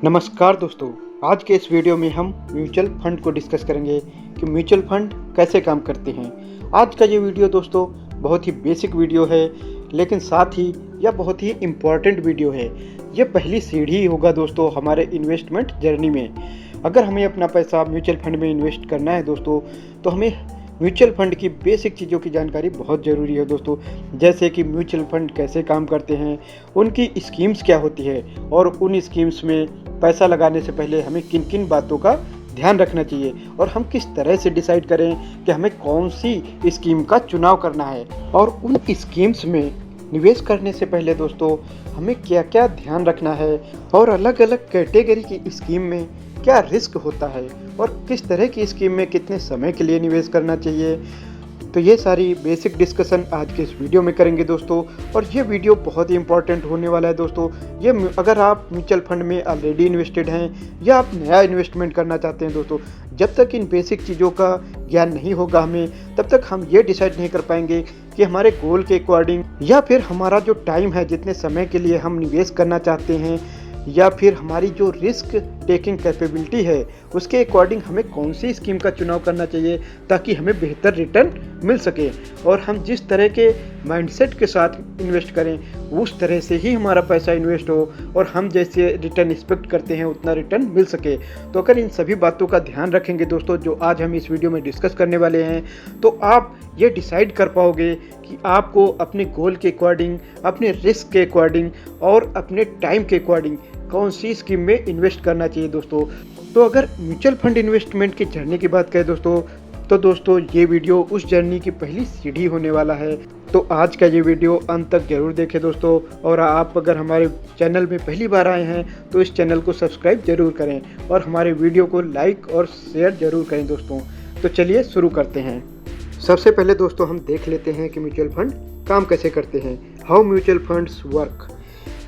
नमस्कार दोस्तों, आज के इस वीडियो में हम म्यूचुअल फंड को डिस्कस करेंगे कि म्यूचुअल फंड कैसे काम करते हैं। आज का ये वीडियो दोस्तों बहुत ही बेसिक वीडियो है, लेकिन साथ ही यह बहुत ही इम्पॉर्टेंट वीडियो है। ये पहली सीढ़ी होगा दोस्तों हमारे इन्वेस्टमेंट जर्नी में। अगर हमें अपना पैसा म्यूचुअल फंड में इन्वेस्ट करना है दोस्तों, तो हमें म्यूचुअल फंड की बेसिक चीज़ों की जानकारी बहुत ज़रूरी है दोस्तों। जैसे कि म्यूचुअल फंड कैसे काम करते हैं, उनकी स्कीम्स क्या होती है और उन स्कीम्स में पैसा लगाने से पहले हमें किन किन बातों का ध्यान रखना चाहिए और हम किस तरह से डिसाइड करें कि हमें कौन सी स्कीम का चुनाव करना है। और उन स्कीम्स में निवेश करने से पहले दोस्तों हमें क्या क्या ध्यान रखना है और अलग अलग कैटेगरी की स्कीम में क्या रिस्क होता है और किस तरह की स्कीम में कितने समय के लिए निवेश करना चाहिए। तो ये सारी बेसिक डिस्कशन आज के इस वीडियो में करेंगे दोस्तों। और ये वीडियो बहुत ही इंपॉर्टेंट होने वाला है दोस्तों। ये अगर आप म्यूचुअल फंड में ऑलरेडी इन्वेस्टेड हैं या आप नया इन्वेस्टमेंट करना चाहते हैं दोस्तों, जब तक इन बेसिक चीज़ों का ज्ञान नहीं होगा हमें, तब तक हम ये डिसाइड नहीं कर पाएंगे कि हमारे गोल के अकॉर्डिंग या फिर हमारा जो टाइम है, जितने समय के लिए हम निवेश करना चाहते हैं, या फिर हमारी जो रिस्क टेकिंग कैपेबिलिटी है उसके अकॉर्डिंग हमें कौन सी स्कीम का चुनाव करना चाहिए ताकि हमें बेहतर रिटर्न मिल सके। और हम जिस तरह के माइंडसेट के साथ इन्वेस्ट करें उस तरह से ही हमारा पैसा इन्वेस्ट हो और हम जैसे रिटर्न एक्सपेक्ट करते हैं उतना रिटर्न मिल सके। तो अगर इन सभी बातों का ध्यान रखेंगे दोस्तों, जो आज हम इस वीडियो में डिस्कस करने वाले हैं, तो आप ये डिसाइड कर पाओगे कि आपको अपने गोल के अकॉर्डिंग, अपने रिस्क के अकॉर्डिंग और अपने टाइम के अकॉर्डिंग कौन सी स्कीम में इन्वेस्ट करना चाहिए दोस्तों। तो अगर म्यूचुअल फंड इन्वेस्टमेंट की जर्नी की बात करें दोस्तों, तो दोस्तों ये वीडियो उस जर्नी की पहली सीढ़ी होने वाला है। तो आज का ये वीडियो अंत तक जरूर देखें दोस्तों। और आप अगर हमारे चैनल में पहली बार आए हैं तो इस चैनल को सब्सक्राइब जरूर करें और हमारे वीडियो को लाइक और शेयर जरूर करें दोस्तों। तो चलिए शुरू करते हैं। सबसे पहले दोस्तों हम देख लेते हैं कि म्यूचुअल फंड काम कैसे करते हैं, हाउ म्यूचुअल फंड्स वर्क।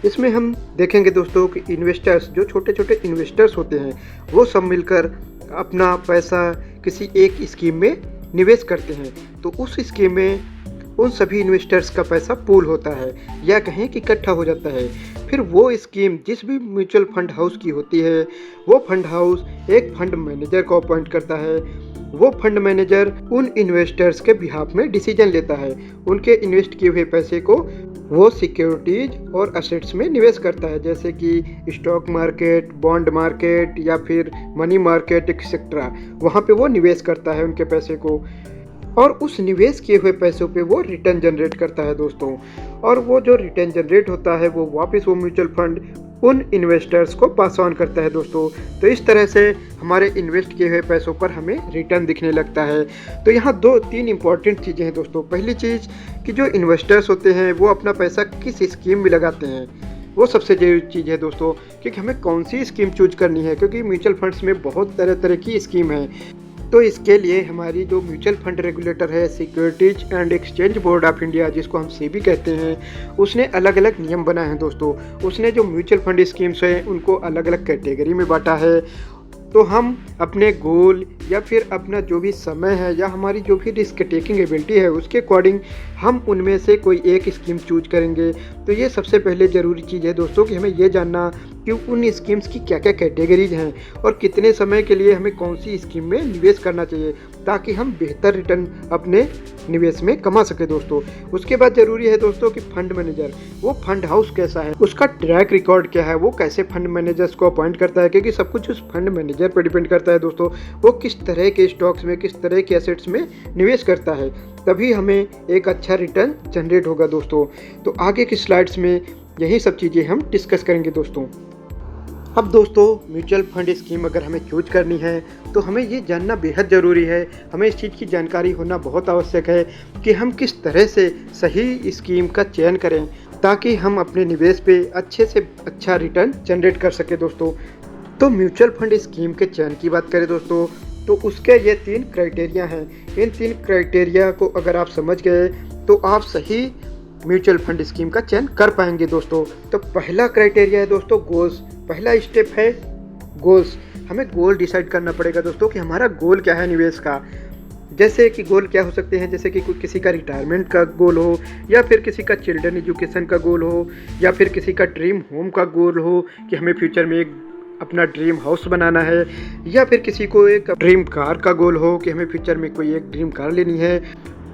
इसमें हम देखेंगे दोस्तों कि इन्वेस्टर्स, जो छोटे छोटे इन्वेस्टर्स होते हैं, वो सब मिलकर अपना पैसा किसी एक स्कीम में निवेश करते हैं। तो उस स्कीम में उन सभी इन्वेस्टर्स का पैसा पूल होता है या कहें कि इकट्ठा हो जाता है। फिर वो स्कीम जिस भी म्यूचुअल फंड हाउस की होती है, वो फंड हाउस एक फंड मैनेजर को अपॉइंट करता है। वो फंड मैनेजर उन इन्वेस्टर्स के बिहाफ में डिसीजन लेता है। उनके इन्वेस्ट किए हुए पैसे को वो सिक्योरिटीज और असेट्स में निवेश करता है, जैसे कि स्टॉक मार्केट, बॉन्ड मार्केट या फिर मनी मार्केट एक्सेट्रा। वहाँ पे वो निवेश करता है उनके पैसे को और उस निवेश किए हुए पैसों पे वो रिटर्न जनरेट करता है दोस्तों। और वो जो रिटर्न जनरेट होता है वो वापस वो म्यूचुअल फंड उन इन्वेस्टर्स को पास ऑन करता है दोस्तों। तो इस तरह से हमारे इन्वेस्ट किए हुए पैसों पर हमें रिटर्न दिखने लगता है। तो यहाँ दो तीन इंपॉर्टेंट चीज़ें हैं दोस्तों। पहली चीज़ कि जो इन्वेस्टर्स होते हैं वो अपना पैसा किस स्कीम में लगाते हैं, वो सबसे जरूरी चीज़ है दोस्तों, क्योंकि हमें कौन सी स्कीम चूज करनी है, क्योंकि म्यूचुअल फंड्स में बहुत तरह तरह की स्कीम है। तो इसके लिए हमारी जो म्यूचुअल फंड रेगुलेटर है, securities and exchange board of India, जिसको हम सेबी कहते हैं, उसने अलग अलग नियम बनाए हैं दोस्तों। उसने जो म्यूचुअल फंड स्कीम्स हैं उनको अलग अलग कैटेगरी में बांटा है। तो हम अपने गोल या फिर अपना जो भी समय है या हमारी जो भी रिस्क टेकिंग एबिलिटी है उसके अकॉर्डिंग हम उनमें से कोई एक स्कीम चूज करेंगे। तो ये सबसे पहले ज़रूरी चीज़ है दोस्तों कि हमें ये जानना कि उन स्कीम्स की क्या क्या कैटेगरीज हैं और कितने समय के लिए हमें कौन सी स्कीम में निवेश करना चाहिए ताकि हम बेहतर रिटर्न अपने निवेश में कमा सके दोस्तों। उसके बाद ज़रूरी है दोस्तों कि फंड मैनेजर, वो फंड हाउस कैसा है, उसका ट्रैक रिकॉर्ड क्या है, वो कैसे फंड मैनेजर्स को अपॉइंट करता है, क्योंकि सब कुछ उस फंड मैनेजर पर डिपेंड करता है दोस्तों। वो किस तरह के स्टॉक्स में, किस तरह के एसेट्स में निवेश करता है, तभी हमें एक अच्छा रिटर्न जनरेट होगा दोस्तों। तो आगे की स्लाइड्स में यही सब चीज़ें हम डिस्कस करेंगे दोस्तों। अब दोस्तों म्यूचुअल फंड स्कीम अगर हमें चूज करनी है तो हमें ये जानना बेहद ज़रूरी है, हमें इस चीज़ की जानकारी होना बहुत आवश्यक है कि हम किस तरह से सही स्कीम का चयन करें ताकि हम अपने निवेश पे अच्छे से अच्छा रिटर्न जनरेट कर सके दोस्तों। तो म्यूचुअल फंड स्कीम के चयन की बात करें दोस्तों, तो उसके ये 3 क्राइटेरिया हैं। इन 3 क्राइटेरिया को अगर आप समझ गए तो आप सही म्यूचुअल फंड स्कीम का चयन कर पाएंगे दोस्तों। तो पहला क्राइटेरिया है दोस्तों गोल्स। पहला स्टेप है गोल्स। हमें गोल डिसाइड करना पड़ेगा दोस्तों कि हमारा गोल क्या है निवेश का। जैसे कि गोल क्या हो सकते हैं, जैसे कि किसी का रिटायरमेंट का गोल हो, या फिर किसी का चिल्ड्रन एजुकेशन का गोल हो, या फिर किसी का ड्रीम होम का गोल हो कि हमें फ्यूचर में एक अपना ड्रीम हाउस बनाना है, या फिर किसी को एक ड्रीम कार का गोल हो कि हमें फ्यूचर में कोई एक ड्रीम कार लेनी है,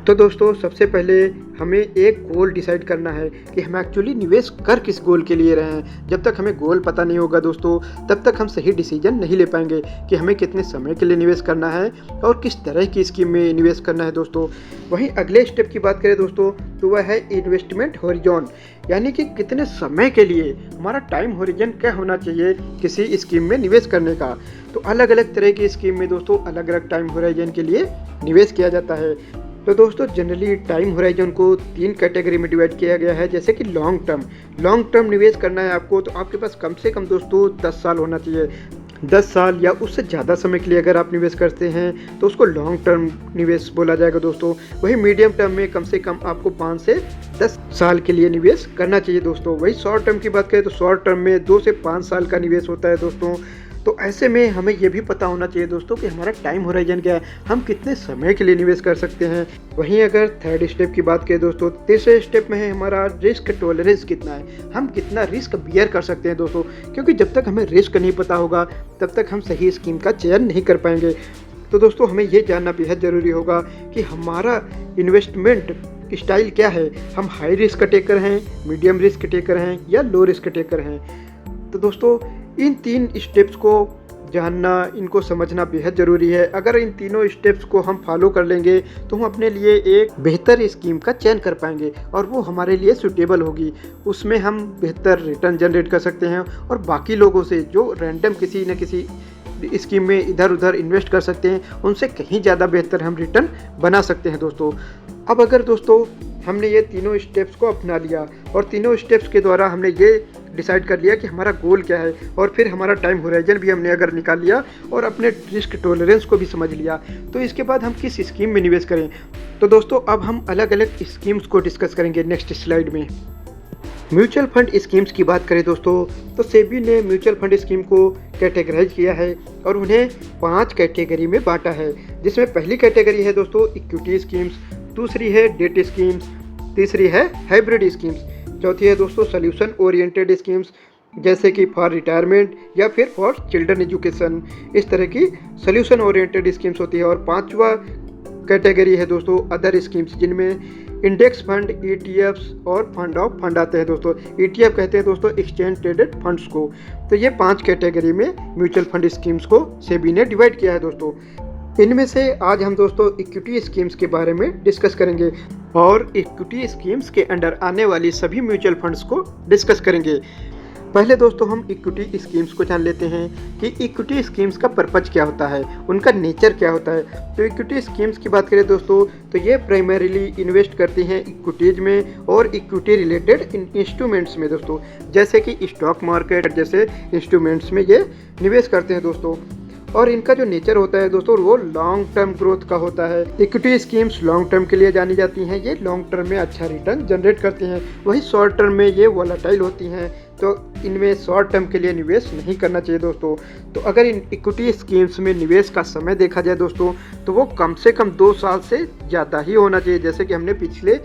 तो दोस्तों सबसे पहले हमें एक गोल डिसाइड करना है कि हम एक्चुअली निवेश कर किस गोल के लिए रहे हैं। जब तक हमें गोल पता नहीं होगा दोस्तों, तब तक हम सही डिसीजन नहीं ले पाएंगे कि हमें कितने समय के लिए निवेश करना है और किस तरह की स्कीम में निवेश करना है दोस्तों। वहीं अगले स्टेप की बात करें दोस्तों, तो वह है इन्वेस्टमेंट हॉरिजॉन, यानी कि कितने समय के लिए हमारा टाइम हॉरिजन क्या होना चाहिए किसी स्कीम में निवेश करने का। तो अलग अलग तरह की स्कीम में दोस्तों अलग अलग टाइम हॉरिजन के लिए निवेश किया जाता है। तो दोस्तों जनरली टाइम होराइजन को 3 कैटेगरी में डिवाइड किया गया है, जैसे कि लॉन्ग टर्म निवेश करना है आपको, तो आपके पास कम से कम दोस्तों 10 साल होना चाहिए। 10 साल या उससे ज़्यादा समय के लिए अगर आप निवेश करते हैं तो उसको लॉन्ग टर्म निवेश बोला जाएगा दोस्तों। वही मीडियम टर्म में कम से कम आपको 5 से 10 साल के लिए निवेश करना चाहिए दोस्तों। वही शॉर्ट टर्म की बात करें तो शॉर्ट टर्म में 2 से 5 साल का निवेश होता है दोस्तों। तो ऐसे में हमें ये भी पता होना चाहिए दोस्तों कि हमारा टाइम होराइजन क्या है, हम कितने समय के लिए निवेश कर सकते हैं। वहीं अगर थर्ड स्टेप की बात करें दोस्तों, तीसरे स्टेप में है हमारा रिस्क टॉलरेंस कितना है, हम कितना रिस्क बियर कर सकते हैं दोस्तों। क्योंकि जब तक हमें रिस्क नहीं पता होगा तब तक हम सही स्कीम का चयन नहीं कर पाएंगे। तो दोस्तों हमें ये जानना बेहद ज़रूरी होगा कि हमारा इन्वेस्टमेंट स्टाइल क्या है, हम हाई रिस्क टेकर हैं, मीडियम रिस्क टेकर हैं या लो रिस्क टेकर हैं। तो दोस्तों इन 3 स्टेप्स को जानना, इनको समझना बेहद ज़रूरी है। अगर इन तीनों स्टेप्स को हम फॉलो कर लेंगे तो हम अपने लिए एक बेहतर स्कीम का चयन कर पाएंगे और वो हमारे लिए सूटेबल होगी। उसमें हम बेहतर रिटर्न जनरेट कर सकते हैं और बाकी लोगों से जो रैंडम किसी न किसी स्कीम में इधर उधर इन्वेस्ट कर सकते हैं, उनसे कहीं ज़्यादा बेहतर हम रिटर्न बना सकते हैं दोस्तों। अब अगर दोस्तों हमने ये तीनों स्टेप्स को अपना लिया और तीनों स्टेप्स के द्वारा हमने ये डिसाइड कर लिया कि हमारा गोल क्या है और फिर हमारा टाइम होराइजन भी हमने अगर निकाल लिया और अपने रिस्क टॉलरेंस को भी समझ लिया, तो इसके बाद हम किस स्कीम में निवेश करें। तो दोस्तों अब हम अलग अलग स्कीम्स को डिस्कस करेंगे नेक्स्ट स्लाइड में। म्यूचुअल फंड स्कीम्स की बात करें दोस्तों, तो सेबी ने म्यूचुअल फंड स्कीम को कैटेगराइज किया है और उन्हें 5 कैटेगरी में बांटा है, जिसमें पहली कैटेगरी है दोस्तों इक्विटी स्कीम्स, दूसरी है डेट स्कीम्स, तीसरी है हाइब्रिड स्कीम्स, चौथी है दोस्तों सोल्यूशन ओरिएंटेड स्कीम्स जैसे कि फॉर रिटायरमेंट या फिर फॉर चिल्ड्रन एजुकेशन। इस तरह की सोल्यूशन ओरिएंटेड स्कीम्स होती है। और 5वां कैटेगरी है दोस्तों अदर स्कीम्स, जिनमें इंडेक्स फंड, ईटीएफ्स और फंड ऑफ फंड आते हैं दोस्तों। ईटीएफ कहते हैं दोस्तों एक्सचेंज ट्रेडेड फंड्स को। तो ये 5 कैटेगरी में म्यूचुअल फंड स्कीम्स को सेबी ने डिवाइड किया है दोस्तों। इनमें से आज हम दोस्तों इक्विटी स्कीम्स के बारे में डिस्कस करेंगे और इक्विटी स्कीम्स के अंडर आने वाली सभी म्यूचुअल फंड्स को डिस्कस करेंगे। पहले दोस्तों हम इक्विटी स्कीम्स को जान लेते हैं कि इक्विटी स्कीम्स का पर्पज क्या होता है, उनका नेचर क्या होता है। तो इक्विटी स्कीम्स की बात करें दोस्तों, तो ये प्राइमरीली इन्वेस्ट करती हैं इक्विटीज में और इक्विटी रिलेटेड इंस्ट्रूमेंट्स में दोस्तों, जैसे कि स्टॉक मार्केट जैसे इंस्ट्रूमेंट्स में ये निवेश करते हैं दोस्तों। और इनका जो नेचर होता है दोस्तों वो लॉन्ग टर्म ग्रोथ का होता है। इक्विटी स्कीम्स लॉन्ग टर्म के लिए जानी जाती हैं, ये लॉन्ग टर्म में अच्छा रिटर्न जनरेट करती हैं। वही शॉर्ट टर्म में ये वॉलेटाइल होती हैं, तो इनमें शॉर्ट टर्म के लिए निवेश नहीं करना चाहिए दोस्तों। तो अगर इन इक्विटी स्कीम्स में निवेश का समय देखा जाए दोस्तों, तो वो कम से कम 2 साल से ज़्यादा ही होना चाहिए। जैसे कि हमने पिछले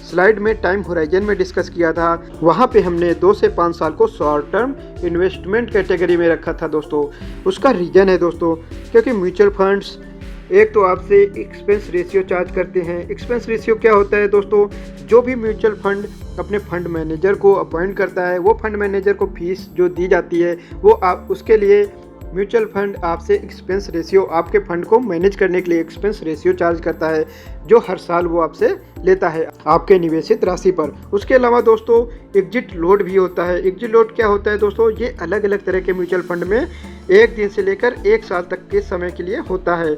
स्लाइड में टाइम होराइजन में डिस्कस किया था, वहाँ पे हमने 2 से 5 साल को शॉर्ट टर्म इन्वेस्टमेंट कैटेगरी में रखा था दोस्तों। उसका रीज़न है दोस्तों, क्योंकि म्यूचुअल फंड्स एक तो आपसे एक्सपेंस रेशियो चार्ज करते हैं। एक्सपेंस रेशियो क्या होता है दोस्तों, जो भी म्यूचुअल फंड अपने फंड मैनेजर को अपॉइंट करता है, वो फंड मैनेजर को फीस जो दी जाती है वो आप उसके लिए म्यूचुअल फंड आपसे एक्सपेंस रेशियो, आपके फंड को मैनेज करने के लिए एक्सपेंस रेशियो चार्ज करता है, जो हर साल वो आपसे लेता है आपके निवेशित राशि पर। उसके अलावा दोस्तों एग्जिट लोड भी होता है। एग्जिट लोड क्या होता है दोस्तों, ये अलग अलग तरह के म्यूचुअल फंड में 1 दिन से लेकर 1 साल तक के समय के लिए होता है।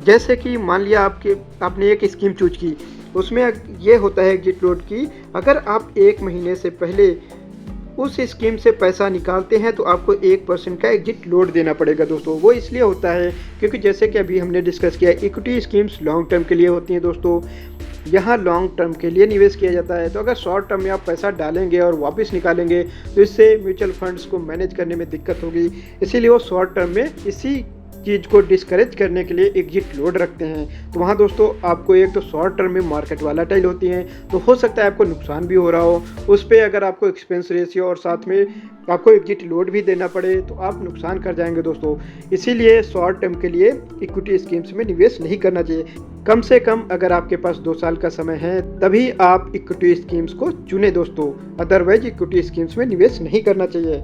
जैसे कि मान लिया आपने एक स्कीम चूज की, उसमें ये होता है एग्जिट लोड की, अगर आप 1 महीने से पहले उस स्कीम से पैसा निकालते हैं तो आपको 1% का एग्जिट लोड देना पड़ेगा दोस्तों। वो इसलिए होता है क्योंकि जैसे कि अभी हमने डिस्कस किया, इक्विटी स्कीम्स लॉन्ग टर्म के लिए होती हैं दोस्तों, यहाँ लॉन्ग टर्म के लिए निवेश किया जाता है। तो अगर शॉर्ट टर्म में आप पैसा डालेंगे और वापस निकालेंगे तो इससे म्यूचुअल फंड्स को मैनेज करने में दिक्कत होगी, इसीलिए वो शॉर्ट टर्म में इसी चीज़ को डिस्करेज करने के लिए एग्जिट लोड रखते हैं। तो वहाँ दोस्तों आपको एक तो शॉर्ट टर्म में मार्केट वॉलेटाइल होती है, तो हो सकता है आपको नुकसान भी हो रहा हो उस पर। अगर आपको एक्सपेंस रेशियो और साथ में आपको एग्जिट लोड भी देना पड़े तो आप नुकसान कर जाएंगे दोस्तों। इसीलिए शॉर्ट टर्म के लिए इक्विटी स्कीम्स में निवेश नहीं करना चाहिए। कम से कम अगर आपके पास 2 साल का समय है तभी आप इक्विटी स्कीम्स को चुने दोस्तों, अदरवाइज इक्विटी स्कीम्स में निवेश नहीं करना चाहिए।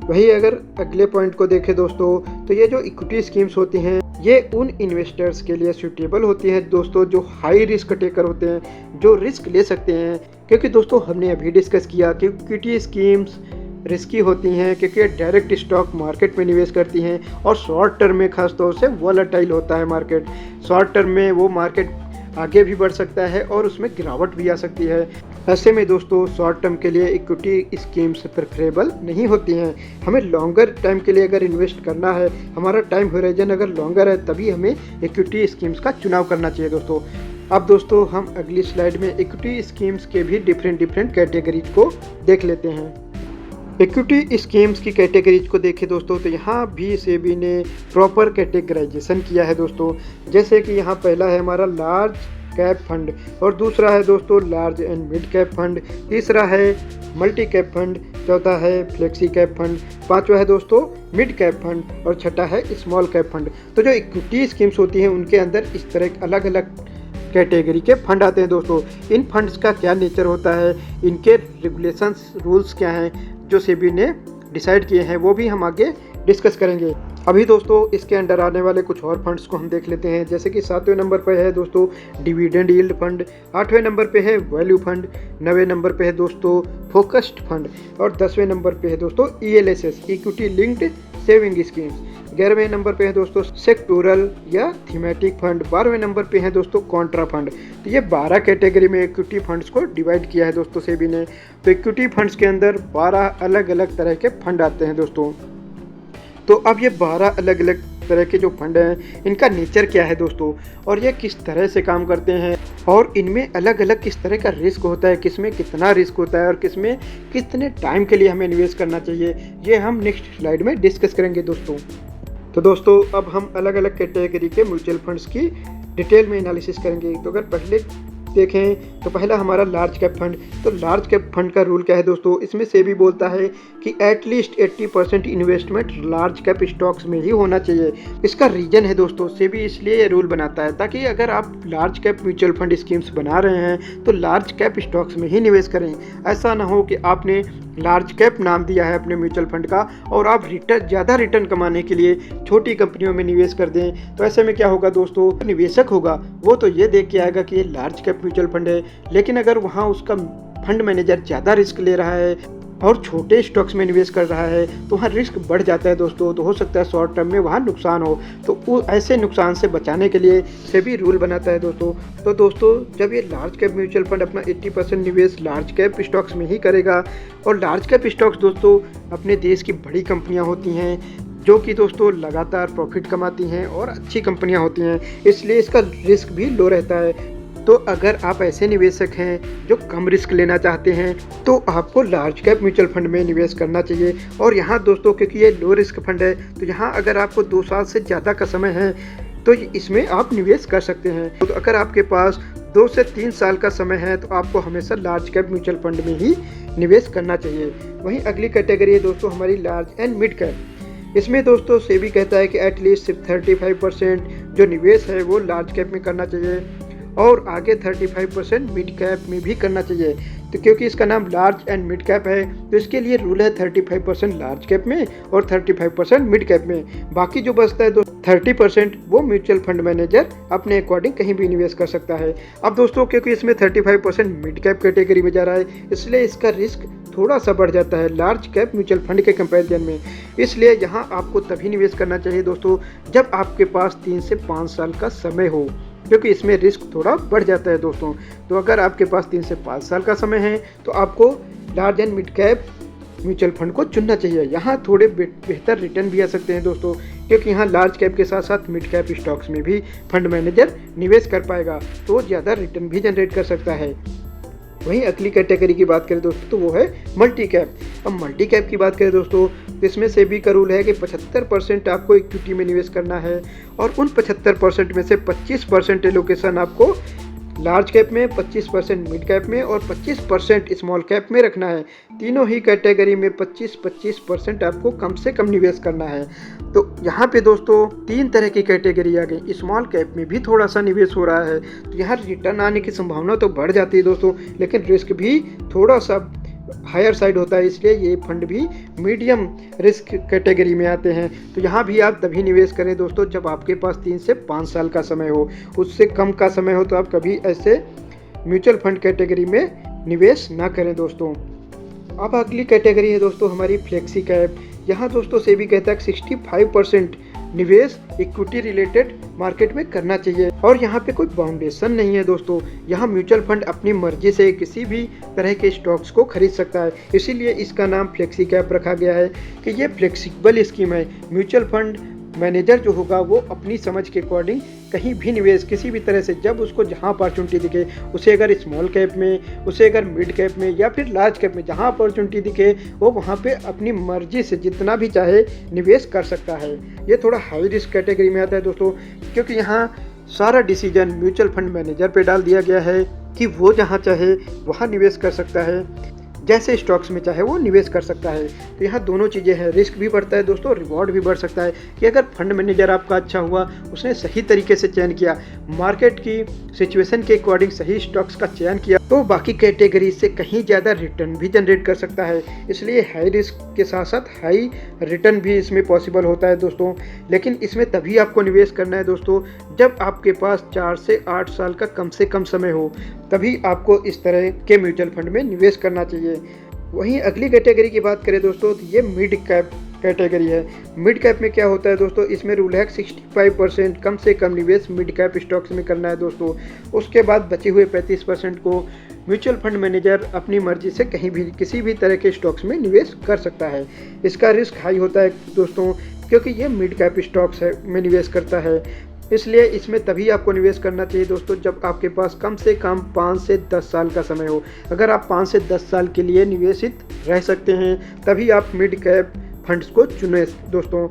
वही अगर अगले पॉइंट को देखें दोस्तों, तो ये जो इक्विटी स्कीम्स होती हैं ये उन इन्वेस्टर्स के लिए सूटेबल होती है दोस्तों जो हाई रिस्क टेकर होते हैं, जो रिस्क ले सकते हैं। क्योंकि दोस्तों हमने अभी डिस्कस किया कि इक्विटी स्कीम्स रिस्की होती हैं क्योंकि डायरेक्ट स्टॉक मार्केट में निवेश करती हैं और शॉर्ट टर्म में खास तौर से वॉलेटाइल होता है मार्केट। शॉर्ट टर्म में वो मार्केट आगे भी बढ़ सकता है और उसमें गिरावट भी आ सकती है। ऐसे में दोस्तों शॉर्ट टर्म के लिए इक्विटी स्कीम्स प्रेफरेबल नहीं होती हैं। हमें लॉन्गर टाइम के लिए अगर इन्वेस्ट करना है, हमारा टाइम होराइजन अगर लॉन्गर है, तभी हमें इक्विटी स्कीम्स का चुनाव करना चाहिए दोस्तों। अब दोस्तों हम अगली स्लाइड में इक्विटी स्कीम्स के भी डिफरेंट कैटेगरीज को देख लेते हैं। इक्विटी स्कीम्स की कैटेगरीज को देखें दोस्तों, तो यहाँ भी सेबी ने प्रॉपर कैटेगराइजेशन किया है दोस्तों। जैसे कि यहाँ पहला है हमारा लार्ज कैप फंड, और दूसरा है दोस्तों large and mid cap fund, तीसरा है मल्टी कैप फंड, चौथा है फ्लेक्सी कैप फंड, पांचवा है दोस्तों मिड कैप फंड और छठा है स्मॉल कैप फंड। तो जो इक्विटी स्कीम्स होती हैं उनके अंदर इस तरह अलग अलग कैटेगरी के फंड आते हैं दोस्तों। इन फंड्स का क्या नेचर होता है, इनके रेगुलेशंस रूल्स क्या हैं जो सेबी ने डिसाइड किए हैं, वो भी हम आगे डिस्कस करेंगे। अभी दोस्तों इसके अंडर आने वाले कुछ और फंड्स को हम देख लेते हैं। जैसे कि 7वें नंबर पर है दोस्तों डिविडेंड यील्ड फंड, 8वें नंबर पे है वैल्यू फंड, 9वें नंबर पे है दोस्तों फोकस्ड फंड और 10वें नंबर पे है दोस्तों ELSS equity linked saving schemes, 11वें नंबर पे है दोस्तों सेक्टोरल या थीमेटिक फंड, 12वें नंबर पे है दोस्तों कॉन्ट्रा फंड। तो ये 12 कैटेगरी में इक्विटी फंड्स को डिवाइड किया है दोस्तों सेबी ने। तो इक्विटी फंड्स के अंदर 12 अलग अलग तरह के फंड आते हैं दोस्तों। तो अब ये 12 अलग अलग तरह के जो फंड हैं इनका नेचर क्या है दोस्तों, और ये किस तरह से काम करते हैं, और इनमें अलग अलग किस तरह का रिस्क होता है, किसमें कितना रिस्क होता है और किसमें कितने टाइम के लिए हमें निवेश करना चाहिए, ये हम नेक्स्ट स्लाइड में डिस्कस करेंगे दोस्तों। तो दोस्तों अब हम अलग अलग कैटेगरी के म्यूचुअल फंड्स की डिटेल में एनालिसिस करेंगे। तो अगर पहले देखें तो पहला हमारा लार्ज कैप फंड। तो लार्ज कैप फंड का रूल क्या है दोस्तों, इसमें सेबी बोलता है कि at least 80% investment large cap stocks में ही होना चाहिए। इसका रीजन है दोस्तों, सेबी इसलिए ये रूल बनाता है ताकि अगर आप large cap mutual fund schemes बना रहे हैं तो लार्ज कैप स्टॉक्स में ही निवेश करें। ऐसा ना हो कि आपने लार्ज कैप नाम दिया है अपने म्यूचुअल फंड का और आप ज़्यादा रिटर्न कमाने के लिए छोटी कंपनियों में निवेश कर दें। तो ऐसे में क्या होगा दोस्तों, निवेशक होगा वो तो ये देख के आएगा कि ये लार्ज कैप म्यूचुअल फंड है, लेकिन अगर वहाँ उसका फंड मैनेजर ज़्यादा रिस्क ले रहा है और छोटे स्टॉक्स में निवेश कर रहा है तो वहाँ रिस्क बढ़ जाता है दोस्तों। तो हो सकता है शॉर्ट टर्म में वहाँ नुकसान हो, तो वो ऐसे नुकसान से बचाने के लिए सेबी रूल बनाता है दोस्तों। तो दोस्तों जब ये लार्ज कैप म्यूचुअल फंड अपना 80% निवेश लार्ज कैप स्टॉक्स में ही करेगा, और लार्ज कैप स्टॉक्स दोस्तों अपने देश की बड़ी कंपनियाँ होती हैं जो कि दोस्तों लगातार प्रॉफिट कमाती हैं और अच्छी कंपनियाँ होती हैं, इसलिए इसका रिस्क भी लो रहता है। तो अगर आप ऐसे निवेशक हैं जो कम रिस्क लेना चाहते हैं तो आपको लार्ज कैप म्यूचुअल फंड में निवेश करना चाहिए। और यहाँ दोस्तों क्योंकि ये लो रिस्क फंड है तो यहाँ अगर आपको 2 साल से ज़्यादा का समय है तो इसमें आप निवेश कर सकते हैं। तो अगर आपके पास 2 से 3 साल का समय है तो आपको हमेशा लार्ज कैप म्यूचुअल फंड में ही निवेश करना चाहिए। वहीं अगली कैटेगरी है दोस्तों हमारी लार्ज एंड मिड कैप। इसमें दोस्तों सेबी कहता है कि एटलीस्ट सिर्फ 35% जो निवेश है वो लार्ज कैप में करना चाहिए और आगे 35% मिड कैप में भी करना चाहिए। तो क्योंकि इसका नाम लार्ज एंड मिड कैप है तो इसके लिए रूल है 35% लार्ज कैप में और 35% मिड कैप में। बाकी जो बचता है 30% वो म्यूचुअल फंड मैनेजर अपने अकॉर्डिंग कहीं भी निवेश कर सकता है। अब दोस्तों क्योंकि इसमें 35% मिड कैप कैटेगरी में जा रहा है इसलिए इसका रिस्क थोड़ा सा बढ़ जाता है लार्ज कैप म्यूचुअल फंड के कंपैरिजन में। इसलिए यहाँ आपको तभी निवेश करना चाहिए दोस्तों जब आपके पास 3 से 5 साल का समय हो, क्योंकि इसमें रिस्क थोड़ा बढ़ जाता है दोस्तों। तो अगर आपके पास 3 से 5 साल का समय है तो आपको large and mid cap mutual fund को चुनना चाहिए। यहाँ थोड़े बेहतर रिटर्न भी आ सकते हैं दोस्तों, क्योंकि यहाँ लार्ज कैप के साथ साथ मिड कैप स्टॉक्स में भी फंड मैनेजर निवेश कर पाएगा तो ज़्यादा रिटर्न भी जनरेट कर सकता है। वहीं अगली कैटेगरी की बात करें दोस्तों तो वो है मल्टी कैप। अब मल्टी कैप की बात करें दोस्तों तो इसमें सेबी का रूल है कि 75% आपको इक्विटी में निवेश करना है और उन 75% में से 25% एलोकेशन आपको लार्ज कैप में, 25% मिड कैप में और 25% स्मॉल कैप में रखना है। तीनों ही कैटेगरी में 25% आपको कम से कम निवेश करना है। तो यहाँ पे दोस्तों 3 तरह की कैटेगरी आ गई। स्मॉल कैप में भी थोड़ा सा निवेश हो रहा है तो यहाँ रिटर्न आने की संभावना तो बढ़ जाती है दोस्तों, लेकिन रिस्क भी थोड़ा सा हायर साइड होता है, इसलिए ये फंड भी मीडियम रिस्क कैटेगरी में आते हैं। तो यहाँ भी आप तभी निवेश करें दोस्तों जब आपके पास 3 से 5 साल का समय हो। उससे कम का समय हो तो आप कभी ऐसे म्यूचुअल फंड कैटेगरी में निवेश ना करें दोस्तों। अब अगली कैटेगरी है दोस्तों हमारी फ्लेक्सी कैप। यहाँ दोस्तों सेबी कहता है 65% निवेश इक्विटी रिलेटेड मार्केट में करना चाहिए और यहाँ पे कोई बाउंडेशन नहीं है दोस्तों। यहाँ म्यूचुअल फंड अपनी मर्जी से किसी भी तरह के स्टॉक्स को खरीद सकता है, इसीलिए इसका नाम फ्लेक्सी कैप रखा गया है कि ये फ्लेक्सिबल स्कीम है। म्यूचुअल फंड मैनेजर जो होगा वो अपनी समझ के अकॉर्डिंग कहीं भी निवेश किसी भी तरह से, जब उसको जहां अपॉर्चुनिटी दिखे, उसे अगर स्मॉल कैप में, उसे अगर मिड कैप में या फिर लार्ज कैप में जहां अपॉर्चुनिटी दिखे वो वहां पे अपनी मर्जी से जितना भी चाहे निवेश कर सकता है। ये थोड़ा हाई रिस्क कैटेगरी में आता है दोस्तों, क्योंकि यहाँ सारा डिसीजन म्यूचुअल फंड मैनेजर पे डाल दिया गया है कि वो जहाँ चाहे वहाँ निवेश कर सकता है, जैसे स्टॉक्स में चाहे वो निवेश कर सकता है। तो यहाँ दोनों चीज़ें हैं, रिस्क भी बढ़ता है दोस्तों, रिवॉर्ड भी बढ़ सकता है कि अगर फंड मैनेजर आपका अच्छा हुआ, उसने सही तरीके से चयन किया, मार्केट की सिचुएशन के अकॉर्डिंग सही स्टॉक्स का चयन किया, तो बाकी कैटेगरी से कहीं ज़्यादा रिटर्न भी जनरेट कर सकता है। इसलिए हाई रिस्क के साथ साथ हाई रिटर्न भी इसमें पॉसिबल होता है दोस्तों। लेकिन इसमें तभी आपको निवेश करना है दोस्तों जब आपके पास 4 से 8 साल का कम से कम समय हो, तभी आपको इस तरह के म्यूचुअल फंड में निवेश करना चाहिए। वहीं अगली कैटेगरी की बात करें दोस्तों तो ये मिड कैप कैटेगरी है। मिड कैप में क्या होता है दोस्तों, इसमें रूल है 65% कम से कम निवेश मिड कैप स्टॉक्स में करना है दोस्तों। उसके बाद बचे हुए 35% को म्यूचुअल फंड मैनेजर अपनी मर्जी से कहीं भी किसी भी तरह के स्टॉक्स में निवेश कर सकता है। इसका रिस्क हाई होता है दोस्तों, क्योंकि ये मिड कैप स्टॉक्स में निवेश करता है, इसलिए इसमें तभी आपको निवेश करना चाहिए दोस्तों जब आपके पास कम से कम 5 से 10 साल का समय हो। अगर आप 5 से 10 साल के लिए निवेशित रह सकते हैं तभी आप मिड कैप फंड्स को चुनें दोस्तों।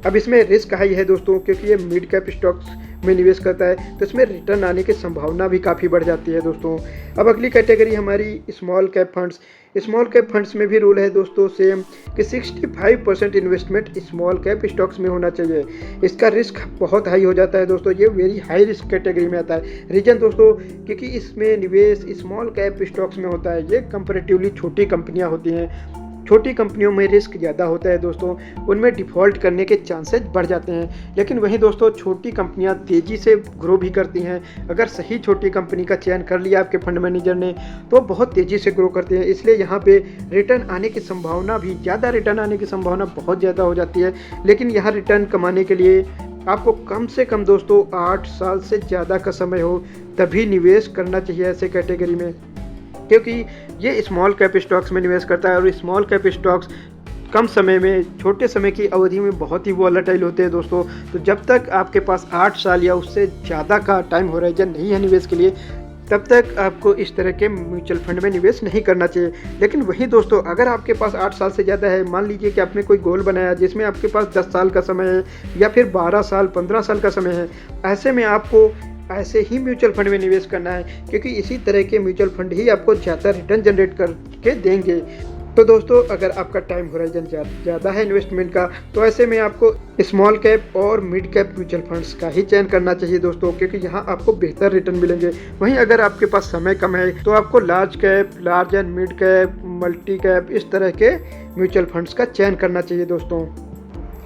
अब इसमें रिस्क हाई है दोस्तों, क्योंकि ये मिड कैप स्टॉक्स में निवेश करता है तो इसमें रिटर्न आने की संभावना भी काफ़ी बढ़ जाती है दोस्तों। अब अगली कैटेगरी हमारी small cap funds. Small cap funds में भी रूल है दोस्तों सेम कि 65% इन्वेस्टमेंट स्मॉल कैप स्टॉक्स में होना चाहिए। इसका रिस्क बहुत हाई हो जाता है दोस्तों, ये वेरी हाई रिस्क कैटेगरी में आता है। रीजन दोस्तों क्योंकि इसमें निवेश स्मॉल कैप स्टॉक्स में होता है, ये कंपैरेटिवली छोटी कंपनियां होती हैं। छोटी कंपनियों में रिस्क ज़्यादा होता है दोस्तों, उनमें डिफ़ॉल्ट करने के चांसेस बढ़ जाते हैं। लेकिन वहीं दोस्तों छोटी कंपनियां तेज़ी से ग्रो भी करती हैं। अगर सही छोटी कंपनी का चयन कर लिया आपके फंड मैनेजर ने तो बहुत तेज़ी से ग्रो करते हैं, इसलिए यहाँ पे रिटर्न आने की संभावना भी ज़्यादा, रिटर्न आने की संभावना बहुत ज़्यादा हो जाती है। लेकिन यहाँ रिटर्न कमाने के लिए आपको कम से कम दोस्तों 8 साल से ज़्यादा का समय हो, तभी निवेश करना चाहिए ऐसे कैटेगरी में, क्योंकि ये स्मॉल कैप स्टॉक्स में निवेश करता है और स्मॉल कैप स्टॉक्स कम समय में, छोटे समय की अवधि में बहुत ही वॉलेटाइल होते हैं दोस्तों। तो जब तक आपके पास 8 साल या उससे ज़्यादा का टाइम होराइजन नहीं है निवेश के लिए, तब तक आपको इस तरह के म्यूचुअल फंड में निवेश नहीं करना चाहिए। लेकिन वहीं दोस्तों अगर आपके पास 8 साल से ज़्यादा है, मान लीजिए कि आपने कोई गोल बनाया जिसमें आपके पास 10 साल का समय है या फिर 12 साल 15 साल का समय है, ऐसे में आपको ऐसे ही म्यूचुअल फंड में निवेश करना है, क्योंकि इसी तरह के म्यूचुअल फंड ही आपको ज़्यादा रिटर्न जनरेट करके देंगे। तो दोस्तों अगर आपका टाइम होराइजन ज़्यादा है इन्वेस्टमेंट का, तो ऐसे में आपको स्मॉल कैप और मिड कैप म्यूचुअल फंड्स का ही चयन करना चाहिए दोस्तों, क्योंकि यहाँ आपको बेहतर रिटर्न मिलेंगे। वहीं अगर आपके पास समय कम है तो आपको large cap, large and mid cap, multi cap, इस तरह के म्यूचुअल फंड्स का चयन करना चाहिए दोस्तों।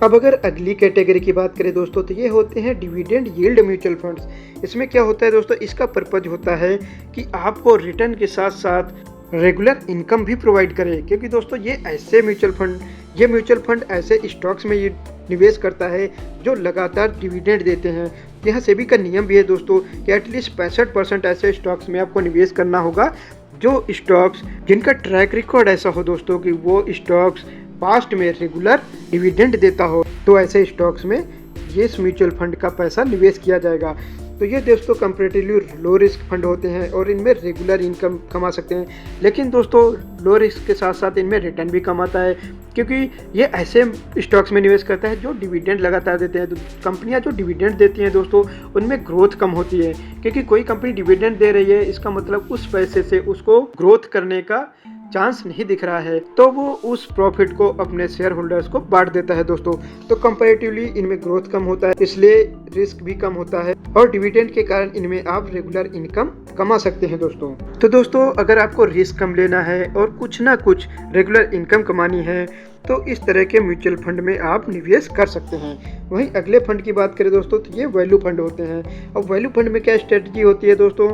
अब अगर अगली कैटेगरी की बात करें दोस्तों तो ये होते हैं डिविडेंड यील्ड म्यूचुअल फंड्स। इसमें क्या होता है दोस्तों, इसका पर्पज होता है कि आपको रिटर्न के साथ साथ रेगुलर इनकम भी प्रोवाइड करे, क्योंकि दोस्तों ये म्यूचुअल फंड ऐसे स्टॉक्स में निवेश करता है जो लगातार डिविडेंड देते हैं। यहाँ सेबी का नियम भी है दोस्तों कि एटलीस्ट 65% ऐसे स्टॉक्स में आपको निवेश करना होगा जो स्टॉक्स जिनका ट्रैक रिकॉर्ड ऐसा हो दोस्तों कि वो स्टॉक्स पास्ट में रेगुलर डिविडेंड देता हो, तो ऐसे स्टॉक्स में ये म्यूचुअल फंड का पैसा निवेश किया जाएगा। तो ये दोस्तों कंपैरेटिवली लो रिस्क फंड होते हैं और इनमें रेगुलर इनकम कमा सकते हैं। लेकिन दोस्तों लो रिस्क के साथ साथ इनमें रिटर्न भी कम आता है, क्योंकि ये ऐसे स्टॉक्स में निवेश करता है जो डिविडेंड लगातार देते हैं। तो कंपनियां जो डिविडेंड देती हैं दोस्तों, उनमें ग्रोथ कम होती है, क्योंकि कोई कंपनी डिविडेंड दे रही है इसका मतलब उस पैसे से उसको ग्रोथ करने का चांस नहीं दिख रहा है, तो वो उस प्रॉफिट को अपने शेयर होल्डर्स को बांट देता है दोस्तों। तो कंपैरेटिवली इनमें ग्रोथ कम होता है, इसलिए रिस्क भी कम होता है और डिविडेंड के कारण इनमें आप रेगुलर इनकम कमा सकते हैं दोस्तों। तो दोस्तों अगर आपको रिस्क कम लेना है और कुछ ना कुछ रेगुलर इनकम कमानी है तो इस तरह के म्यूचुअल फंड में आप निवेश कर सकते हैं। वहीं अगले फंड की बात करें दोस्तों तो ये वैल्यू फंड होते हैं। अब वैल्यू फंड में क्या स्ट्रेटजी होती है दोस्तों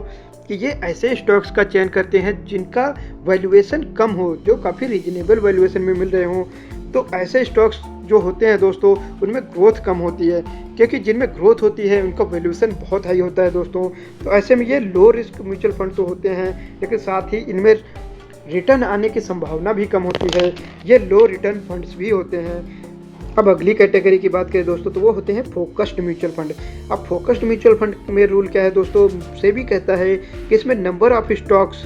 कि ये ऐसे स्टॉक्स का चयन करते हैं जिनका वैल्यूएशन कम हो, जो काफ़ी रीजनेबल वैल्यूएशन में मिल रहे हों। तो ऐसे स्टॉक्स जो होते हैं दोस्तों उनमें ग्रोथ कम होती है, क्योंकि जिनमें ग्रोथ होती है उनका वैल्यूएशन बहुत हाई होता है दोस्तों। तो ऐसे में ये लो रिस्क म्यूचुअल फंड तो होते हैं, लेकिन साथ ही इनमें रिटर्न आने की संभावना भी कम होती है। ये लो रिटर्न फंड्स भी होते हैं। अब अगली कैटेगरी की बात करें दोस्तों तो वो होते हैं फोकस्ड म्यूचुअल फंड। अब फोकस्ड म्यूचुअल फंड में रूल क्या है दोस्तों, सेबी कहता है कि इसमें नंबर ऑफ स्टॉक्स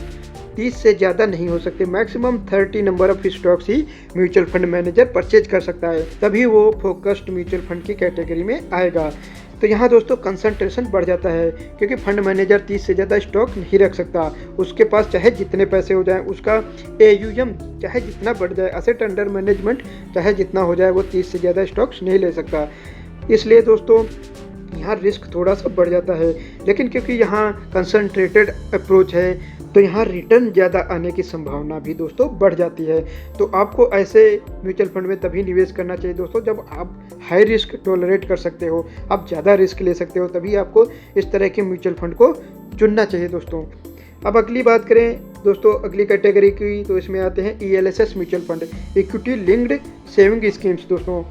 30 से ज़्यादा नहीं हो सकते, maximum 30 number of stocks he mutual fund manager purchase कर सकता है, तभी वो फोकस्ड म्यूचुअल फंड की कैटेगरी में आएगा। तो यहाँ दोस्तों कंसंट्रेशन बढ़ जाता है, क्योंकि फंड मैनेजर 30 से ज़्यादा स्टॉक नहीं रख सकता। उसके पास चाहे जितने पैसे हो जाएं, उसका AUM चाहे जितना बढ़ जाए, असेट अंडर मैनेजमेंट चाहे जितना हो जाए, वो 30 से ज़्यादा स्टॉक्स नहीं ले सकता। इसलिए दोस्तों यहाँ रिस्क थोड़ा सा बढ़ जाता है, लेकिन क्योंकि यहाँ कंसंट्रेटेड अप्रोच है तो यहाँ रिटर्न ज़्यादा आने की संभावना भी दोस्तों बढ़ जाती है। तो आपको ऐसे म्यूचुअल फंड में तभी निवेश करना चाहिए दोस्तों जब आप हाई रिस्क टॉलरेट कर सकते हो, आप ज़्यादा रिस्क ले सकते हो, तभी आपको इस तरह के म्यूचुअल फंड को चुनना चाहिए दोस्तों। अब अगली बात करें दोस्तों अगली कैटेगरी की, तो इसमें आते हैं ELSS mutual fund, equity linked saving schemes दोस्तों।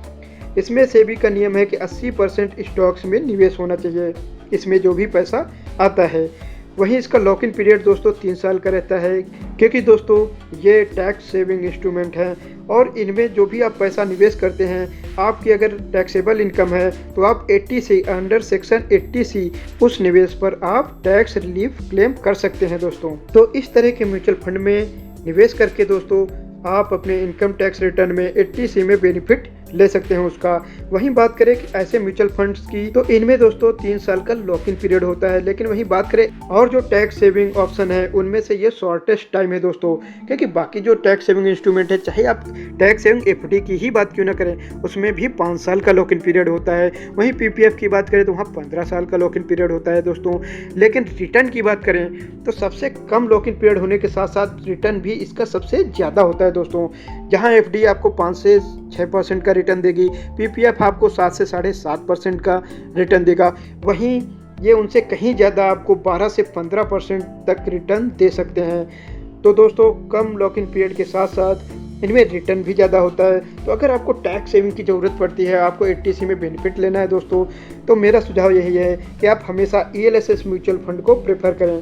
इसमें सेबी का नियम है कि 80% स्टॉक्स में निवेश होना चाहिए, इसमें जो भी पैसा आता है। वहीं इसका लॉक इन पीरियड दोस्तों 3 साल का रहता है, क्योंकि दोस्तों ये टैक्स सेविंग इंस्ट्रूमेंट है और इनमें जो भी आप पैसा निवेश करते हैं, आपकी अगर टैक्सेबल इनकम है तो आप 80C अंडर सेक्शन 80C उस निवेश पर आप टैक्स रिलीफ क्लेम कर सकते हैं दोस्तों। तो इस तरह के म्यूचुअल फंड में निवेश करके दोस्तों आप अपने इनकम टैक्स रिटर्न में 80C में बेनिफिट ले सकते हैं उसका। वहीं बात करें कि ऐसे म्यूचुअल फंड्स की, तो इनमें दोस्तों 3 साल का लॉक इन पीरियड होता है। लेकिन वहीं बात करें और जो टैक्स सेविंग ऑप्शन है उनमें से ये शॉर्टेस्ट टाइम है दोस्तों, क्योंकि बाकी जो टैक्स सेविंग इंस्ट्रूमेंट है, चाहे आप टैक्स सेविंग FD की ही बात क्यों ना करें, उसमें भी 5 साल का लॉक इन पीरियड होता है। वहीं PPF की बात करें तो वहाँ 15 साल का लॉक इन पीरियड होता है दोस्तों। लेकिन रिटर्न की बात करें तो सबसे कम लॉक इन पीरियड होने के साथ साथ रिटर्न भी इसका सबसे ज़्यादा होता है दोस्तों। जहाँ FD आपको 5 से 6% का रिटर्न देगी, PPF आपको 7 से 7.5% का रिटर्न देगा। वहीं ये उनसे कहीं ज़्यादा आपको 12 से 15% तक रिटर्न दे सकते हैं। तो दोस्तों कम लॉक इन पीरियड के साथ साथ इनमें रिटर्न भी ज़्यादा होता है। तो अगर आपको टैक्स सेविंग की ज़रूरत पड़ती है, आपको 80C में बेनिफिट लेना है दोस्तों, तो मेरा सुझाव यही है कि आप हमेशा ELSS म्यूचुअल फंड को प्रेफर करें।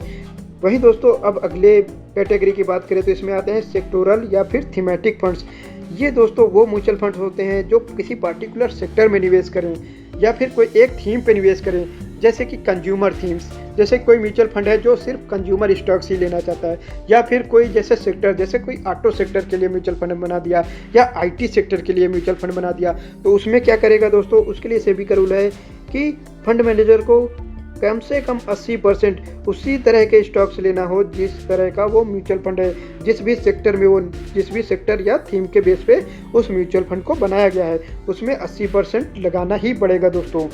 वहीं दोस्तों अब अगले कैटेगरी की बात करें तो इसमें आते हैं सेक्टोरल या फिर थीमेटिक फंड्स। ये दोस्तों वो म्यूचुअल फंड्स होते हैं जो किसी पार्टिकुलर सेक्टर में निवेश करें या फिर कोई एक थीम पे निवेश करें, जैसे कि कंज्यूमर थीम्स। जैसे कोई म्यूचुअल फंड है जो सिर्फ कंज्यूमर स्टॉक्स ही लेना चाहता है, या फिर कोई जैसे सेक्टर, जैसे कोई ऑटो सेक्टर के लिए म्यूचुअल फंड बना दिया या IT सेक्टर के लिए म्यूचुअल फंड बना दिया। तो उसमें क्या करेगा दोस्तों, उसके लिए सेबी का रूल है कि फंड मैनेजर को कम से कम 80% उसी तरह के स्टॉक्स लेना हो जिस तरह का वो म्यूचुअल फंड है, जिस भी सेक्टर में वो, जिस भी सेक्टर या थीम के बेस पे उस म्यूचुअल फंड को बनाया गया है, उसमें 80% लगाना ही पड़ेगा दोस्तों।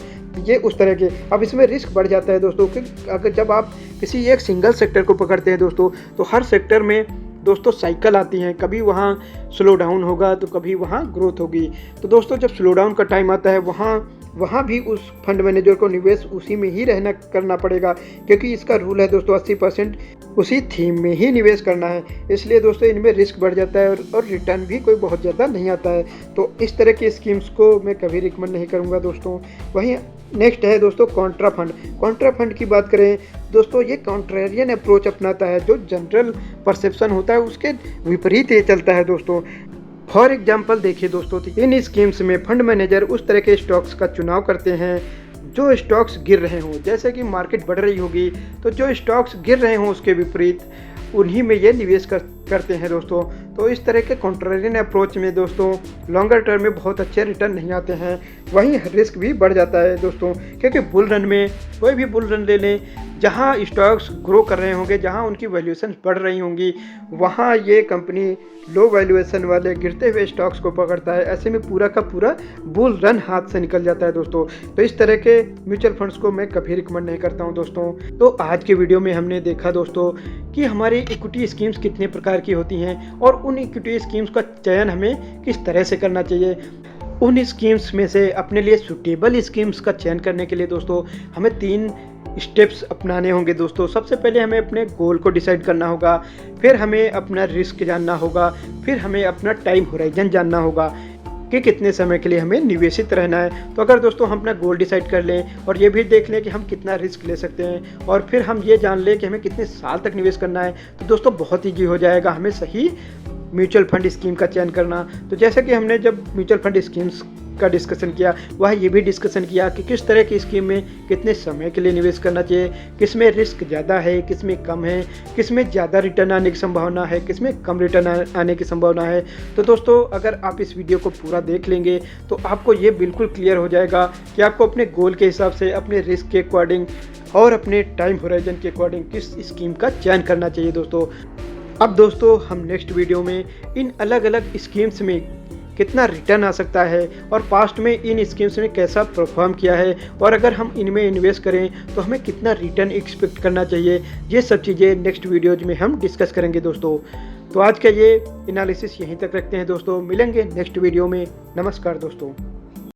ये उस तरह के, अब इसमें रिस्क बढ़ जाता है दोस्तों कि अगर जब आप किसी एक सिंगल सेक्टर को पकड़ते हैं दोस्तों, तो हर सेक्टर में दोस्तों साइकिल आती हैं, कभी वहाँ स्लो डाउन होगा तो कभी वहाँ ग्रोथ होगी। तो दोस्तों जब स्लो डाउन का टाइम आता है वहाँ भी उस फंड मैनेजर को निवेश उसी में ही करना पड़ेगा, क्योंकि इसका रूल है दोस्तों 80% उसी थीम में ही निवेश करना है। इसलिए दोस्तों इनमें रिस्क बढ़ जाता है और रिटर्न भी कोई बहुत ज़्यादा नहीं आता है। तो इस तरह की स्कीम्स को मैं कभी रिकमेंड नहीं करूँगा दोस्तों। वहीं नेक्स्ट है दोस्तों कॉन्ट्रा फंड। कॉन्ट्रा फंड की बात करें दोस्तों, ये कॉन्ट्रेरियन अप्रोच अपनाता है, जो जनरल परसेप्शन होता है उसके विपरीत ये चलता है दोस्तों। फॉर एग्जाम्पल देखिए दोस्तों, इन स्कीम्स में फंड मैनेजर उस तरह के स्टॉक्स का चुनाव करते हैं जो स्टॉक्स गिर रहे हों, जैसे कि मार्केट बढ़ रही होगी तो जो स्टॉक्स गिर रहे हों उसके विपरीत उन्हीं में ये निवेश करते हैं दोस्तों। तो इस तरह के कॉन्ट्रेरियन अप्रोच में दोस्तों लॉन्गर टर्म में बहुत अच्छे रिटर्न नहीं आते हैं, वहीं रिस्क भी बढ़ जाता है दोस्तों। क्योंकि बुल रन में कोई भी बुल रन ले लें, जहां स्टॉक्स ग्रो कर रहे होंगे, जहां उनकी वैल्यूएशन बढ़ रही होंगी, वहां ये कंपनी लो वैल्यूएशन वाले गिरते हुए स्टॉक्स को पकड़ता है। ऐसे में पूरा का पूरा बुल रन हाथ से निकल जाता है दोस्तों। तो इस तरह के म्यूचुअल फंड्स को मैं कभी रिकमेंड नहीं करता हूं दोस्तों। तो आज के वीडियो में हमने देखा दोस्तों कि हमारी इक्विटी स्कीम्स कितने प्रकार की होती हैं और उन इक्विटी स्कीम्स का चयन हमें किस तरह से करना चाहिए। उन स्कीम्स में से अपने लिए सूटेबल स्कीम्स का चयन करने के लिए दोस्तों हमें 3 स्टेप्स अपनाने होंगे दोस्तों। सबसे पहले हमें अपने गोल को डिसाइड करना होगा, फिर हमें अपना रिस्क जानना होगा, फिर हमें अपना टाइम होराइजन जानना होगा कि कितने समय के लिए हमें निवेशित रहना है। तो अगर दोस्तों हम अपना गोल डिसाइड कर लें और ये भी देख लें कि हम कितना रिस्क ले सकते हैं और फिर हम ये जान लें कि हमें कितने साल तक निवेश करना है, तो दोस्तों बहुत ईजी हो जाएगा हमें सही म्यूचुअल फंड स्कीम का चयन करना। तो जैसे कि हमने जब म्यूचुअल फंड स्कीम्स का डिस्कशन किया, वह ये भी डिस्कशन किया कि किस तरह की स्कीम में कितने समय के लिए निवेश करना चाहिए, किस में रिस्क ज़्यादा है, किस में कम है, किस में ज़्यादा रिटर्न आने की संभावना है, किस में कम रिटर्न आने की संभावना है। तो दोस्तों अगर आप इस वीडियो को पूरा देख लेंगे तो आपको ये बिल्कुल क्लियर हो जाएगा कि आपको अपने गोल के हिसाब से, अपने रिस्क के अकॉर्डिंग और अपने टाइम होराइजन के अकॉर्डिंग किस स्कीम का चयन करना चाहिए दोस्तों। अब दोस्तों हम नेक्स्ट वीडियो में इन अलग अलग स्कीम्स में कितना रिटर्न आ सकता है और पास्ट में इन स्कीम्स ने कैसा परफॉर्म किया है और अगर हम इनमें इन्वेस्ट करें तो हमें कितना रिटर्न एक्सपेक्ट करना चाहिए, ये सब चीज़ें नेक्स्ट वीडियोज में हम डिस्कस करेंगे दोस्तों। तो आज का ये एनालिसिस यहीं तक रखते हैं दोस्तों, मिलेंगे नेक्स्ट वीडियो में। नमस्कार दोस्तों।